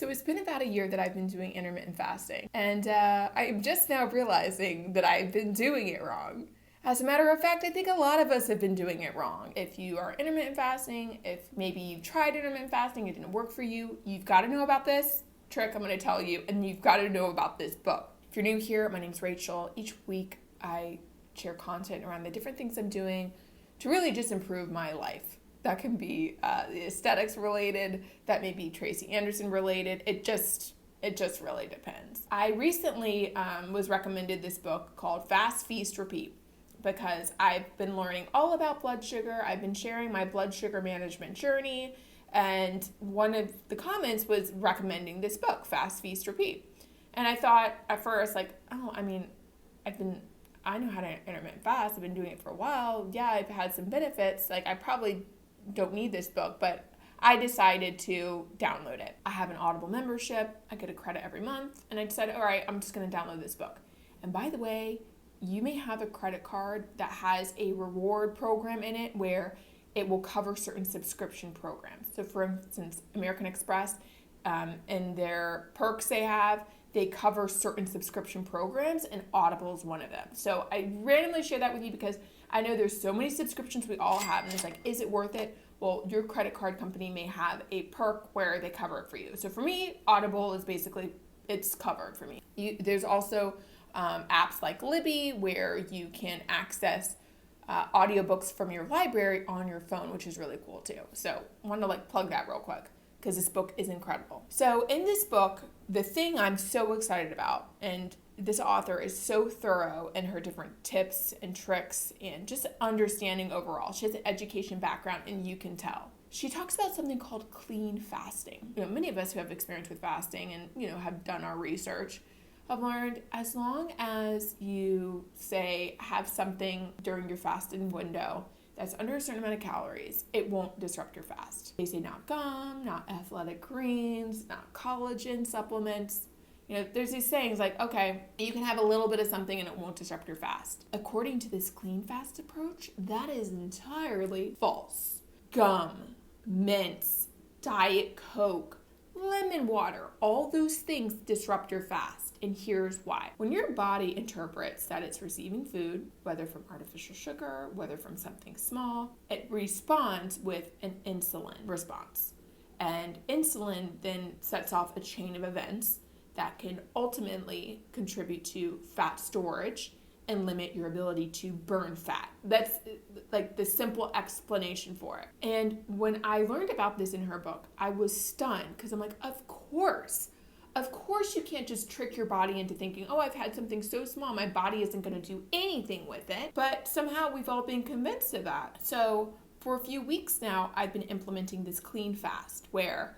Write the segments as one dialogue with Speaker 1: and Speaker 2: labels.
Speaker 1: So it's been about a year that I've been doing intermittent fasting, and I'm just now realizing that I've been doing it wrong. As a matter of fact, I think a lot of us have been doing it wrong. If you are intermittent fasting, if maybe you've tried intermittent fasting, it didn't work for you, you've got to know about this trick I'm going to tell you, and you've got to know about this book. If you're new here, my name's Rachel. Each week I share content around the different things I'm doing to really just improve my life. That can be the aesthetics related, that may be Tracy Anderson related. It just really depends. I recently was recommended this book called Fast, Feast, Repeat because I've been learning all about blood sugar. I've been sharing my blood sugar management journey, and one of the comments was recommending this book, Fast, Feast, Repeat. And I thought at first, I know how to intermittent fast. I've been doing it for a while. Yeah, I've had some benefits. I probably don't need this book, but I decided to download it. I have an Audible membership. I get a credit every month, and I decided, all right, I'm just going to download this book. And by the way, you may have a credit card that has a reward program in it where it will cover certain subscription programs. So for instance, American Express and their perks they cover certain subscription programs, and Audible is one of them. So I randomly share that with you because I know there's so many subscriptions we all have, and it's is it worth it? Well, your credit card company may have a perk where they cover it for you. So for me, Audible is basically, it's covered for me. There's also apps like Libby where you can access audiobooks from your library on your phone, which is really cool too. So I wanted to plug that real quick because this book is incredible. So in this book, the thing I'm so excited about, and this author is so thorough in her different tips and tricks and just understanding overall. She has an education background, and you can tell. She talks about something called clean fasting. Many of us who have experience with fasting and, have done our research have learned as long as you, say, have something during your fasting window that's under a certain amount of calories, it won't disrupt your fast. They say not gum, not athletic greens, not collagen supplements. There's these sayings okay, you can have a little bit of something and it won't disrupt your fast. According to this clean fast approach, that is entirely false. Gum, mints, Diet Coke, lemon water, all those things disrupt your fast. And here's why. When your body interprets that it's receiving food, whether from artificial sugar, whether from something small, it responds with an insulin response. And insulin then sets off a chain of events that can ultimately contribute to fat storage and limit your ability to burn fat. That's the simple explanation for it. And when I learned about this in her book, I was stunned because I'm of course you can't just trick your body into thinking, oh, I've had something so small, my body isn't going to do anything with it. But somehow we've all been convinced of that. So for a few weeks now, I've been implementing this clean fast where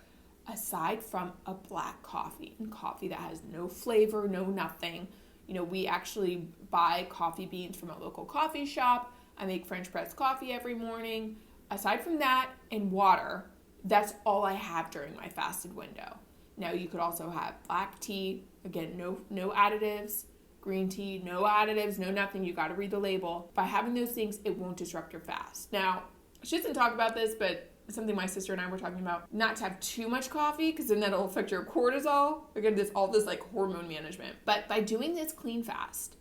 Speaker 1: aside from a black coffee and coffee that has no flavor, no nothing, we actually buy coffee beans from a local coffee shop. I make French press coffee every morning. Aside from that and water, that's all I have during my fasted window. Now you could also have black tea, again, no additives, green tea, no additives, no nothing. You got to read the label. By having those things, it won't disrupt your fast. Now, she doesn't talk about this, but something my sister and I were talking about, not to have too much coffee because then that'll affect your cortisol. Again, all this hormone management. But by doing this clean fast,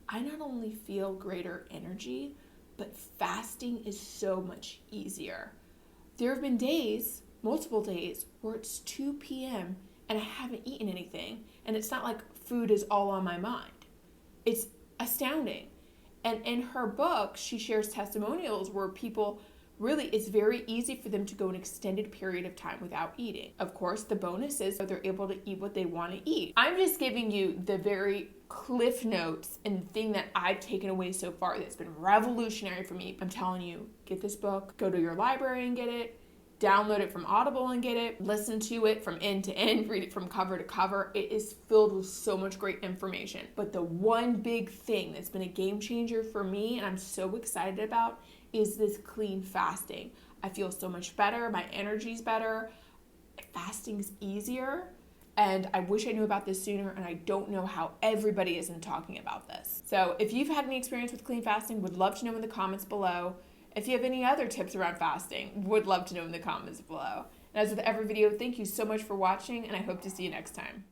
Speaker 1: I not only feel greater energy, but fasting is so much easier. There have been days, multiple days, where it's 2 p.m. and I haven't eaten anything, and it's not like food is all on my mind. It's astounding. And in her book, she shares testimonials where people really, it's very easy for them to go an extended period of time without eating. Of course, the bonus is that they're able to eat what they want to eat. I'm just giving you the very cliff notes and the thing that I've taken away so far that's been revolutionary for me. I'm telling you, get this book, go to your library and get it, download it from Audible and get it, listen to it from end to end, read it from cover to cover. It is filled with so much great information. But the one big thing that's been a game changer for me and I'm so excited about is this clean fasting. I feel so much better. My energy's better. Fasting's easier. And I wish I knew about this sooner, and I don't know how everybody isn't talking about this. So if you've had any experience with clean fasting, would love to know in the comments below. If you have any other tips around fasting, would love to know in the comments below. And as with every video, thank you so much for watching, and I hope to see you next time.